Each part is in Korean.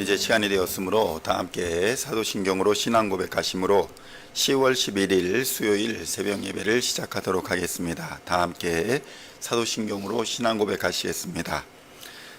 이제 시간이 되었으므로 다 함께 사도신경으로 신앙 고백하심으로 10월 11일 수요일 새벽 예배를 시작하도록 하겠습니다. 다 함께 사도신경으로 신앙 고백하시겠습니다.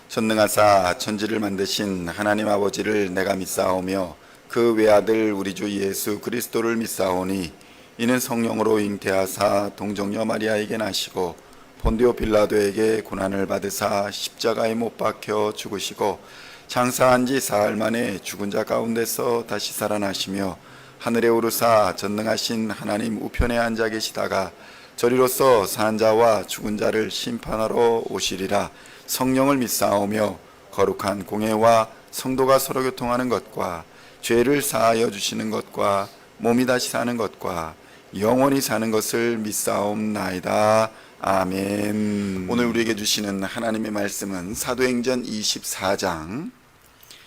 전능하사 천지를 만드신 하나님 아버지를 내가 믿사오며 그 외아들 우리 주 예수 그리스도를 믿사오니 이는 성령으로 잉태하사 동정녀 마리아에게 나시고 본디오 빌라도에게 고난을 받으사 십자가에 못 박혀 죽으시고 장사한 지 사흘 만에 죽은 자 가운데서 다시 살아나시며 하늘에 오르사 전능하신 하나님 우편에 앉아 계시다가 저리로서 산 자와 죽은 자를 심판하러 오시리라. 성령을 믿사오며 거룩한 공회와 성도가 서로 교통하는 것과 죄를 사하여 주시는 것과 몸이 다시 사는 것과 영원히 사는 것을 믿사옵나이다. 아멘. 오늘 우리에게 주시는 하나님의 말씀은 사도행전 24장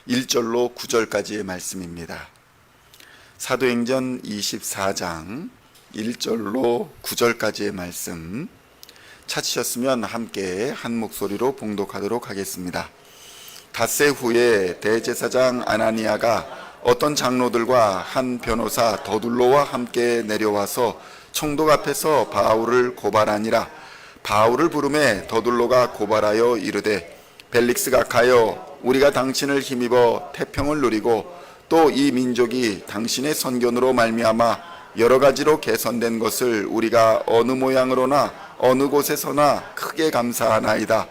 1절로 9절까지의 말씀입니다. 사도행전 24장 1절로 9절까지의 말씀 찾으셨으면 함께 한 목소리로 봉독하도록 하겠습니다. 닷새 후에 대제사장 아나니아가 어떤 장로들과 한 변호사 더둘로와 함께 내려와서 총독 앞에서 바울을 고발하니라. 바울을 부르매 더둘로가 고발하여 이르되 벨릭스가 가여 우리가 당신을 힘입어 태평을 누리고 또 이 민족이 당신의 선견으로 말미암아 여러 가지로 개선된 것을 우리가 어느 모양으로나 어느 곳에서나 크게 감사하나이다.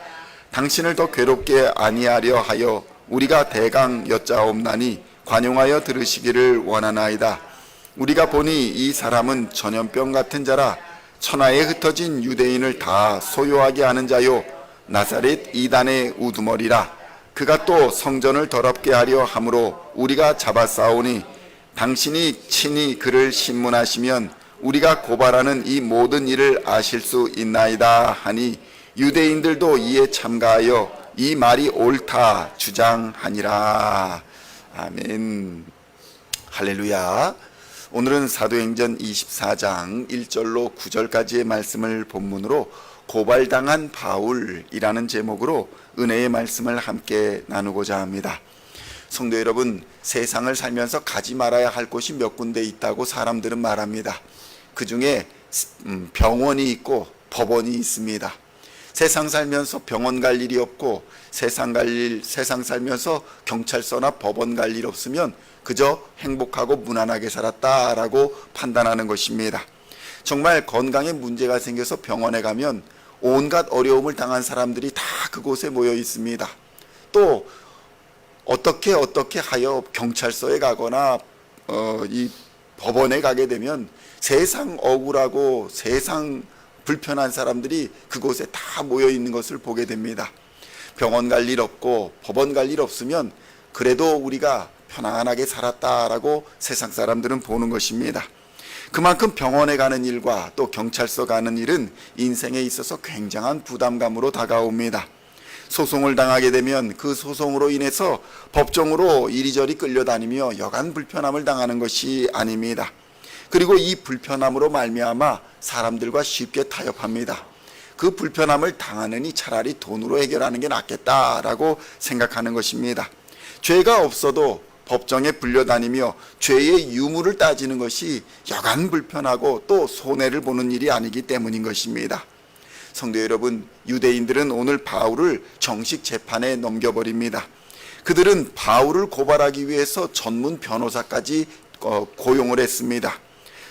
당신을 더 괴롭게 아니하려 하여 우리가 대강 여짜옵나니 관용하여 들으시기를 원하나이다. 우리가 보니 이 사람은 전염병 같은 자라 천하에 흩어진 유대인을 다 소요하게 하는 자요 나사렛 이단의 우두머리라. 그가 또 성전을 더럽게 하려 함으로 우리가 잡아싸우니 당신이 친히 그를 신문하시면 우리가 고발하는 이 모든 일을 아실 수 있나이다 하니 유대인들도 이에 참가하여 이 말이 옳다 주장하니라. 아멘. 할렐루야. 오늘은 사도행전 24장 1절로 9절까지의 말씀을 본문으로 고발당한 바울이라는 제목으로 은혜의 말씀을 함께 나누고자 합니다. 성도 여러분, 세상을 살면서 가지 말아야 할 곳이 몇 군데 있다고 사람들은 말합니다. 그 중에 병원이 있고 법원이 있습니다. 세상 살면서 병원 갈 일이 없고 세상 살면서 경찰서나 법원 갈 일 없으면 그저 행복하고 무난하게 살았다라고 판단하는 것입니다. 정말 건강에 문제가 생겨서 병원에 가면 온갖 어려움을 당한 사람들이 다 그곳에 모여 있습니다. 또 어떻게 하여 경찰서에 가거나 이 법원에 가게 되면 세상 억울하고 세상 불편한 사람들이 그곳에 다 모여 있는 것을 보게 됩니다. 병원 갈 일 없고 법원 갈 일 없으면 그래도 우리가 편안하게 살았다라고 세상 사람들은 보는 것입니다. 그만큼 병원에 가는 일과 또 경찰서 가는 일은 인생에 있어서 굉장한 부담감으로 다가옵니다. 소송을 당하게 되면 그 소송으로 인해서 법정으로 이리저리 끌려다니며 여간 불편함을 당하는 것이 아닙니다. 그리고 이 불편함으로 말미암아 사람들과 쉽게 타협합니다. 그 불편함을 당하느니 차라리 돈으로 해결하는 게 낫겠다라고 생각하는 것입니다. 죄가 없어도 법정에 불려다니며 죄의 유무를 따지는 것이 여간 불편하고 또 손해를 보는 일이 아니기 때문인 것입니다. 성도 여러분, 유대인들은 오늘 바울을 정식 재판에 넘겨버립니다. 그들은 바울을 고발하기 위해서 전문 변호사까지 고용을 했습니다.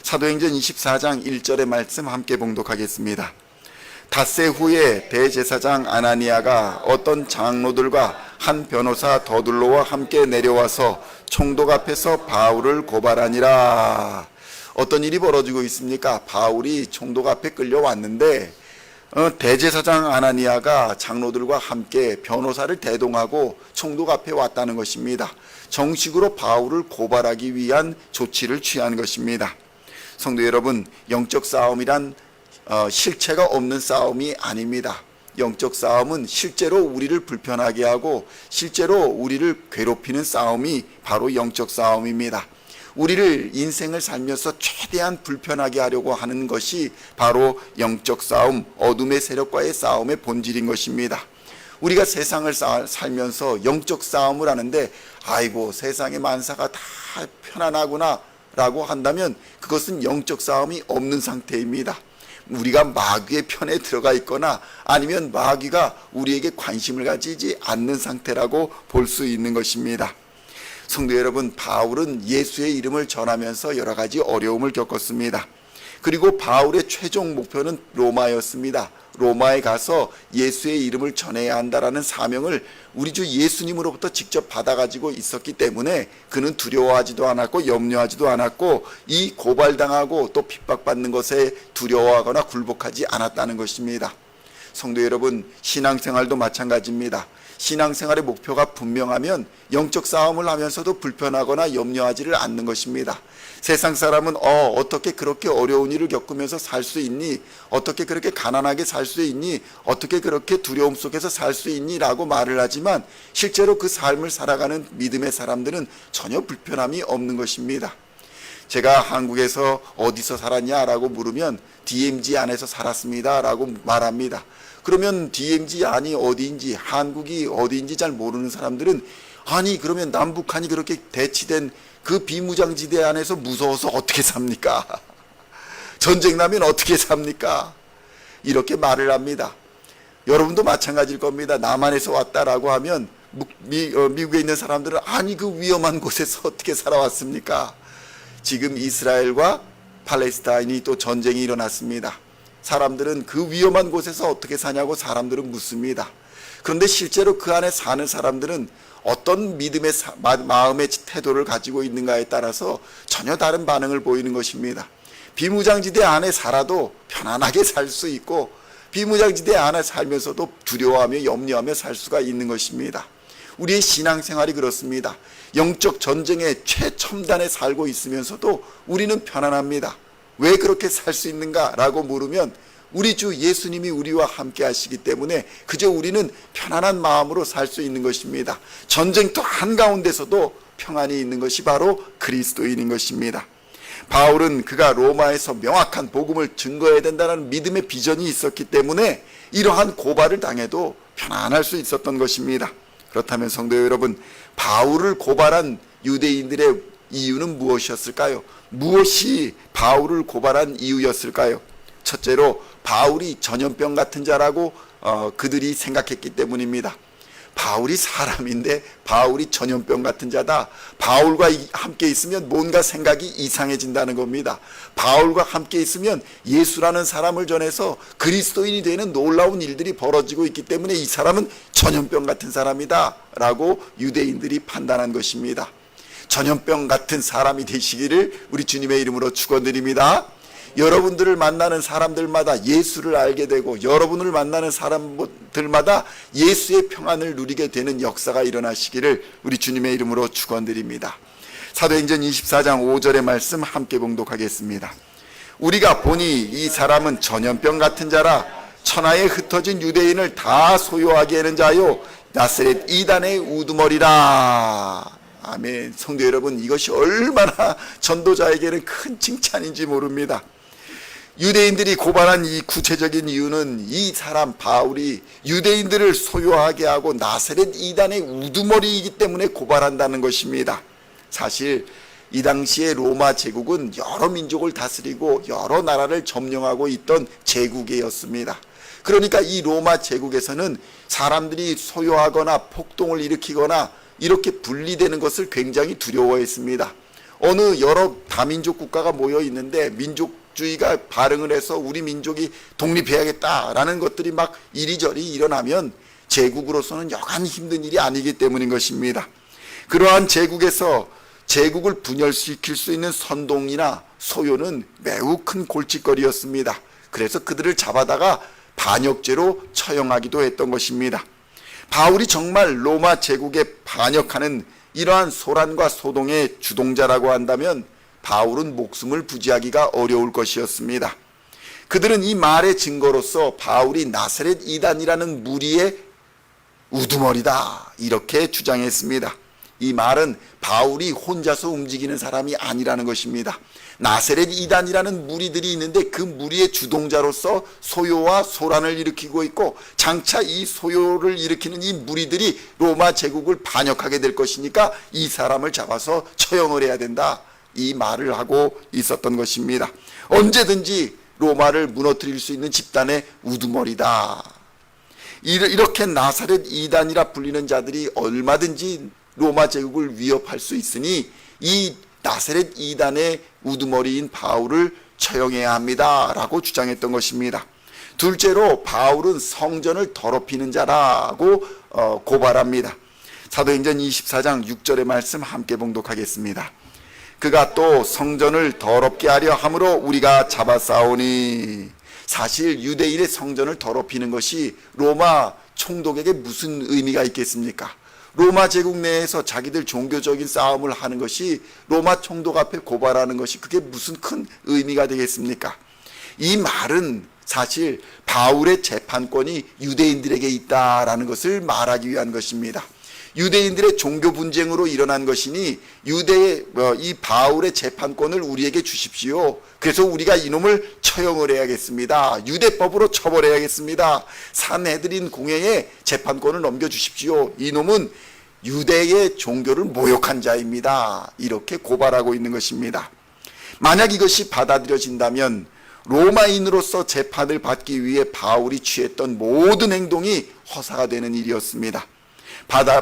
사도행전 24장 1절의 말씀 함께 봉독하겠습니다. 닷새 후에 대제사장 아나니아가 어떤 장로들과 한 변호사 더둘로와 함께 내려와서 총독 앞에서 바울을 고발하니라. 어떤 일이 벌어지고 있습니까? 바울이 총독 앞에 끌려왔는데 대제사장 아나니아가 장로들과 함께 변호사를 대동하고 총독 앞에 왔다는 것입니다. 정식으로 바울을 고발하기 위한 조치를 취한 것입니다. 성도 여러분, 영적 싸움이란 실체가 없는 싸움이 아닙니다. 영적 싸움은 실제로 우리를 불편하게 하고 실제로 우리를 괴롭히는 싸움이 바로 영적 싸움입니다. 우리를 인생을 살면서 최대한 불편하게 하려고 하는 것이 바로 영적 싸움, 어둠의 세력과의 싸움의 본질인 것입니다. 우리가 세상을 살면서 영적 싸움을 하는데 아이고 세상의 만사가 다 편안하구나 라고 한다면 그것은 영적 싸움이 없는 상태입니다. 우리가 마귀의 편에 들어가 있거나 아니면 마귀가 우리에게 관심을 가지지 않는 상태라고 볼 수 있는 것입니다. 성도 여러분, 바울은 예수의 이름을 전하면서 여러 가지 어려움을 겪었습니다. 그리고 바울의 최종 목표는 로마였습니다. 로마에 가서 예수의 이름을 전해야 한다라는 사명을 우리 주 예수님으로부터 직접 받아가지고 있었기 때문에 그는 두려워하지도 않았고 염려하지도 않았고 이 고발당하고 또 핍박받는 것에 두려워하거나 굴복하지 않았다는 것입니다. 성도 여러분, 신앙생활도 마찬가지입니다. 신앙생활의 목표가 분명하면 영적 싸움을 하면서도 불편하거나 염려하지를 않는 것입니다. 세상 사람은 어떻게 그렇게 어려운 일을 겪으면서 살 수 있니? 어떻게 그렇게 가난하게 살 수 있니? 어떻게 그렇게 두려움 속에서 살 수 있니? 라고 말을 하지만 실제로 그 삶을 살아가는 믿음의 사람들은 전혀 불편함이 없는 것입니다. 제가 한국에서 어디서 살았냐라고 물으면 DMZ 안에서 살았습니다 라고 말합니다. 그러면 DMZ 안이 어디인지 한국이 어디인지 잘 모르는 사람들은 아니 그러면 남북한이 그렇게 대치된 그 비무장지대 안에서 무서워서 어떻게 삽니까? 전쟁 나면 어떻게 삽니까? 이렇게 말을 합니다. 여러분도 마찬가지일 겁니다. 남한에서 왔다라고 하면 미국에 있는 사람들은 아니 그 위험한 곳에서 어떻게 살아왔습니까? 지금 이스라엘과 팔레스타인이 또 전쟁이 일어났습니다. 사람들은 그 위험한 곳에서 어떻게 사냐고 사람들은 묻습니다. 그런데 실제로 그 안에 사는 사람들은 어떤 믿음의 마음의 태도를 가지고 있는가에 따라서 전혀 다른 반응을 보이는 것입니다. 비무장지대 안에 살아도 편안하게 살 수 있고 비무장지대 안에 살면서도 두려워하며 염려하며 살 수가 있는 것입니다. 우리의 신앙생활이 그렇습니다. 영적 전쟁의 최첨단에 살고 있으면서도 우리는 편안합니다. 왜 그렇게 살 수 있는가라고 물으면 우리 주 예수님이 우리와 함께 하시기 때문에 그저 우리는 편안한 마음으로 살 수 있는 것입니다. 전쟁터 한가운데서도 평안이 있는 것이 바로 그리스도인인 것입니다. 바울은 그가 로마에서 명확한 복음을 증거해야 된다는 믿음의 비전이 있었기 때문에 이러한 고발을 당해도 편안할 수 있었던 것입니다. 그렇다면 성도 여러분, 바울을 고발한 유대인들의 이유는 무엇이었을까요? 무엇이 바울을 고발한 이유였을까요? 첫째로 바울이 전염병 같은 자라고 그들이 생각했기 때문입니다. 바울이 사람인데 바울이 전염병 같은 자다. 바울과 함께 있으면 뭔가 생각이 이상해진다는 겁니다. 바울과 함께 있으면 예수라는 사람을 전해서 그리스도인이 되는 놀라운 일들이 벌어지고 있기 때문에 이 사람은 전염병 같은 사람이다 라고 유대인들이 판단한 것입니다. 전염병 같은 사람이 되시기를 우리 주님의 이름으로 축원드립니다. 여러분들을 만나는 사람들마다 예수를 알게 되고 여러분을 만나는 사람들마다 예수의 평안을 누리게 되는 역사가 일어나시기를 우리 주님의 이름으로 축원드립니다. 사도행전 24장 5절의 말씀 함께 봉독하겠습니다. 우리가 보니 이 사람은 전염병 같은 자라 천하에 흩어진 유대인을 다 소유하게 하는 자요 나사렛 이단의 우두머리라. 아멘. 성도 여러분, 이것이 얼마나 전도자에게는 큰 칭찬인지 모릅니다. 유대인들이 고발한 이 구체적인 이유는 이 사람 바울이 유대인들을 소유하게 하고 나사렛 이단의 우두머리이기 때문에 고발한다는 것입니다. 사실 이 당시에 로마 제국은 여러 민족을 다스리고 여러 나라를 점령하고 있던 제국이었습니다. 그러니까 이 로마 제국에서는 사람들이 소유하거나 폭동을 일으키거나 이렇게 분리되는 것을 굉장히 두려워했습니다. 어느 여러 다민족 국가가 모여 있는데 민족주의가 발흥을 해서 우리 민족이 독립해야겠다라는 것들이 막 이리저리 일어나면 제국으로서는 여간 힘든 일이 아니기 때문인 것입니다. 그러한 제국에서 제국을 분열시킬 수 있는 선동이나 소요는 매우 큰 골칫거리였습니다. 그래서 그들을 잡아다가 반역죄로 처형하기도 했던 것입니다. 바울이 정말 로마 제국에 반역하는 이러한 소란과 소동의 주동자라고 한다면 바울은 목숨을 부지하기가 어려울 것이었습니다. 그들은 이 말의 증거로서 바울이 나사렛 이단이라는 무리의 우두머리다 이렇게 주장했습니다. 이 말은 바울이 혼자서 움직이는 사람이 아니라는 것입니다. 나세렛 이단이라는 무리들이 있는데 그 무리의 주동자로서 소요와 소란을 일으키고 있고, 장차 이 소요를 일으키는 이 무리들이 로마 제국을 반역하게 될 것이니까 이 사람을 잡아서 처형을 해야 된다, 이 말을 하고 있었던 것입니다. 언제든지 로마를 무너뜨릴 수 있는 집단의 우두머리다. 이렇게 나사렛 이단이라 불리는 자들이 얼마든지 로마 제국을 위협할 수 있으니 이 나사렛 이단의 우두머리인 바울을 처형해야 합니다 라고 주장했던 것입니다. 둘째로 바울은 성전을 더럽히는 자라고 고발합니다. 사도행전 24장 6절의 말씀 함께 봉독하겠습니다. 그가 또 성전을 더럽게 하려 함으로 우리가 잡아싸우니. 사실 유대인의 성전을 더럽히는 것이 로마 총독에게 무슨 의미가 있겠습니까? 로마 제국 내에서 자기들 종교적인 싸움을 하는 것이 로마 총독 앞에 고발하는 것이 그게 무슨 큰 의미가 되겠습니까? 이 말은 사실 바울의 재판권이 유대인들에게 있다라는 것을 말하기 위한 것입니다. 유대인들의 종교 분쟁으로 일어난 것이니 유대의 이 바울의 재판권을 우리에게 주십시오. 그래서 우리가 이놈을 처형을 해야겠습니다. 유대법으로 처벌해야겠습니다. 산헤드린 공회에 재판권을 넘겨주십시오. 이놈은 유대의 종교를 모욕한 자입니다. 이렇게 고발하고 있는 것입니다. 만약 이것이 받아들여진다면 로마인으로서 재판을 받기 위해 바울이 취했던 모든 행동이 허사가 되는 일이었습니다.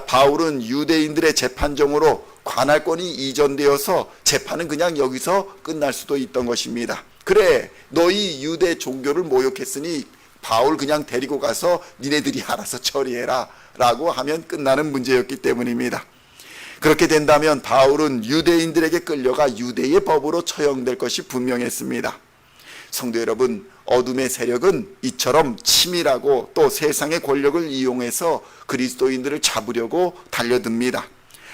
바울은 유대인들의 재판정으로 관할권이 이전되어서 재판은 그냥 여기서 끝날 수도 있던 것입니다. 그래, 너희 유대 종교를 모욕했으니 바울 그냥 데리고 가서 니네들이 알아서 처리해라 라고 하면 끝나는 문제였기 때문입니다. 그렇게 된다면 바울은 유대인들에게 끌려가 유대의 법으로 처형될 것이 분명했습니다. 성도 여러분, 어둠의 세력은 이처럼 치밀하고 또 세상의 권력을 이용해서 그리스도인들을 잡으려고 달려듭니다.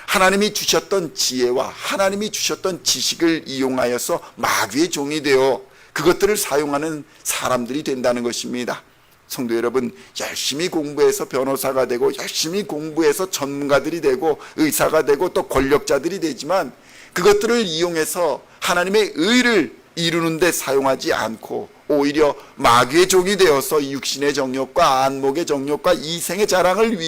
하나님이 주셨던 지혜와 하나님이 주셨던 지식을 이용하여서 마귀의 종이 되어 그것들을 사용하는 사람들이 된다는 것입니다. 성도 여러분, 열심히 공부해서 변호사가 되고 열심히 공부해서 전문가들이 되고 의사가 되고 또 권력자들이 되지만 그것들을 이용해서 하나님의 의를 이루는 데 사용하지 않고 오히려 마귀의 종이 되어서 육신의 정욕과 안목의 정욕과 이생의 자랑을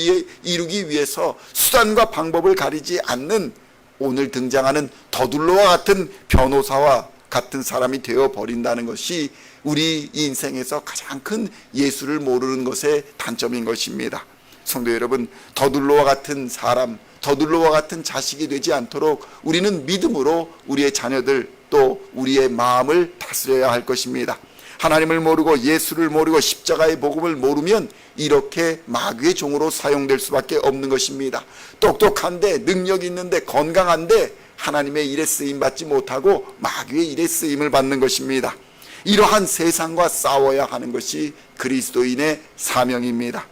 이루기 위해서 수단과 방법을 가리지 않는 오늘 등장하는 더둘로와 같은 변호사와 같은 사람이 되어버린다는 것이 우리 인생에서 가장 큰 예수를 모르는 것의 단점인 것입니다. 성도 여러분, 더둘로와 같은 사람, 더둘로와 같은 자식이 되지 않도록 우리는 믿음으로 우리의 자녀들 또 우리의 마음을 다스려야 할 것입니다. 하나님을 모르고 예수를 모르고 십자가의 복음을 모르면 이렇게 마귀의 종으로 사용될 수밖에 없는 것입니다. 똑똑한데 능력 있는데 건강한데 하나님의 일에 쓰임받지 못하고 마귀의 일에 쓰임을 받는 것입니다. 이러한 세상과 싸워야 하는 것이 그리스도인의 사명입니다.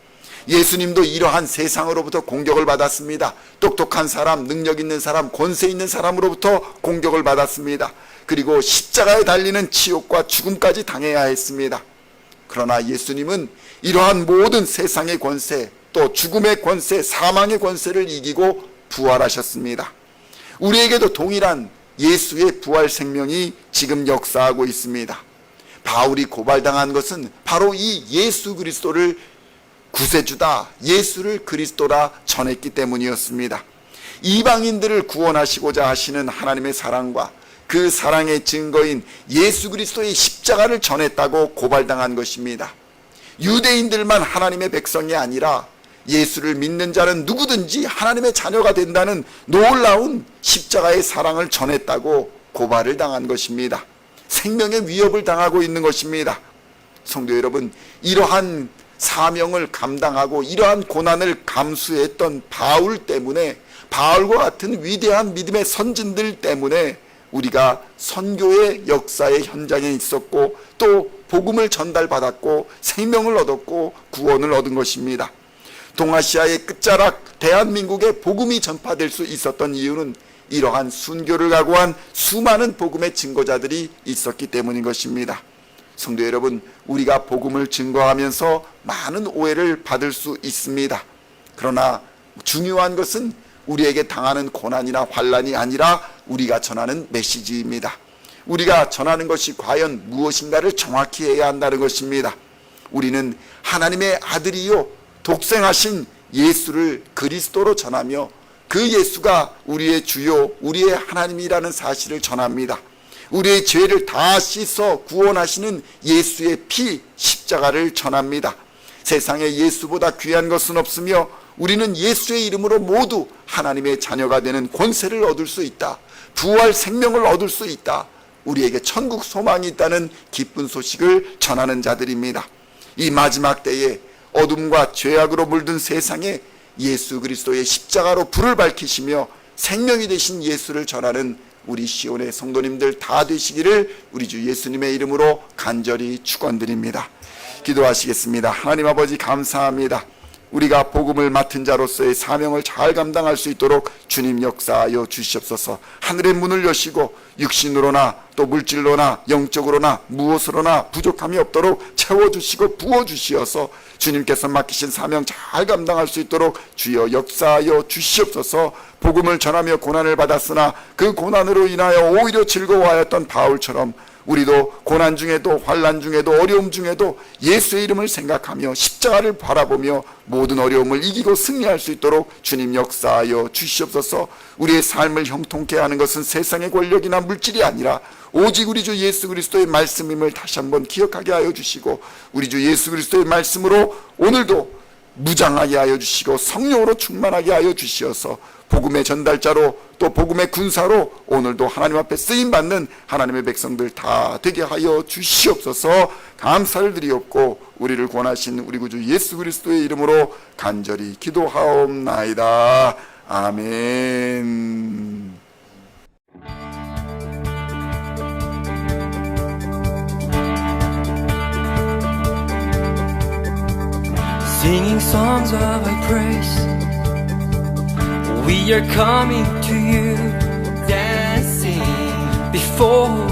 예수님도 이러한 세상으로부터 공격을 받았습니다. 똑똑한 사람, 능력 있는 사람, 권세 있는 사람으로부터 공격을 받았습니다. 그리고 십자가에 달리는 치욕과 죽음까지 당해야 했습니다. 그러나 예수님은 이러한 모든 세상의 권세, 또 죽음의 권세, 사망의 권세를 이기고 부활하셨습니다. 우리에게도 동일한 예수의 부활 생명이 지금 역사하고 있습니다. 바울이 고발당한 것은 바로 이 예수 그리스도를 구세주다, 예수를 그리스도라 전했기 때문이었습니다. 이방인들을 구원하시고자 하시는 하나님의 사랑과 그 사랑의 증거인 예수 그리스도의 십자가를 전했다고 고발당한 것입니다. 유대인들만 하나님의 백성이 아니라 예수를 믿는 자는 누구든지 하나님의 자녀가 된다는 놀라운 십자가의 사랑을 전했다고 고발을 당한 것입니다. 생명의 위협을 당하고 있는 것입니다. 성도 여러분, 이러한 사명을 감당하고 이러한 고난을 감수했던 바울 때문에, 바울과 같은 위대한 믿음의 선진들 때문에 우리가 선교의 역사의 현장에 있었고 또 복음을 전달받았고 생명을 얻었고 구원을 얻은 것입니다. 동아시아의 끝자락 대한민국에 복음이 전파될 수 있었던 이유는 이러한 순교를 각오한 수많은 복음의 증거자들이 있었기 때문인 것입니다. 성도 여러분, 우리가 복음을 증거하면서 많은 오해를 받을 수 있습니다. 그러나 중요한 것은 우리에게 당하는 고난이나 환난이 아니라 우리가 전하는 메시지입니다. 우리가 전하는 것이 과연 무엇인가를 정확히 해야 한다는 것입니다. 우리는 하나님의 아들이요 독생하신 예수를 그리스도로 전하며 그 예수가 우리의 주요 우리의 하나님이라는 사실을 전합니다. 우리의 죄를 다 씻어 구원하시는 예수의 피 십자가를 전합니다. 세상에 예수보다 귀한 것은 없으며 우리는 예수의 이름으로 모두 하나님의 자녀가 되는 권세를 얻을 수 있다. 부활 생명을 얻을 수 있다. 우리에게 천국 소망이 있다는 기쁜 소식을 전하는 자들입니다. 이 마지막 때에 어둠과 죄악으로 물든 세상에 예수 그리스도의 십자가로 불을 밝히시며 생명이 되신 예수를 전하는 우리 시온의 성도님들 다 되시기를 우리 주 예수님의 이름으로 간절히 축원드립니다. 기도하시겠습니다. 하나님 아버지 감사합니다. 우리가 복음을 맡은 자로서의 사명을 잘 감당할 수 있도록 주님 역사하여 주시옵소서. 하늘의 문을 여시고 육신으로나 또 물질로나 영적으로나 무엇으로나 부족함이 없도록 채워주시고 부어주시어서 주님께서 맡기신 사명 잘 감당할 수 있도록 주여 역사하여 주시옵소서. 복음을 전하며 고난을 받았으나 그 고난으로 인하여 오히려 즐거워하였던 바울처럼 우리도 고난 중에도 환난 중에도 어려움 중에도 예수의 이름을 생각하며 십자가를 바라보며 모든 어려움을 이기고 승리할 수 있도록 주님 역사하여 주시옵소서. 우리의 삶을 형통케 하는 것은 세상의 권력이나 물질이 아니라 오직 우리 주 예수 그리스도의 말씀임을 다시 한번 기억하게 하여 주시고 우리 주 예수 그리스도의 말씀으로 오늘도 무장하게 하여 주시고 성령으로 충만하게 하여 주시어서 복음의 전달자로 또 복음의 군사로 오늘도 하나님 앞에 쓰임받는 하나님의 백성들 다 되게 하여 주시옵소서. 감사를 드리옵고 우리를 구원하신 우리 구주 예수 그리스도의 이름으로 간절히 기도하옵나이다. 아멘. Singing songs of thy praise, we are coming to you, dancing before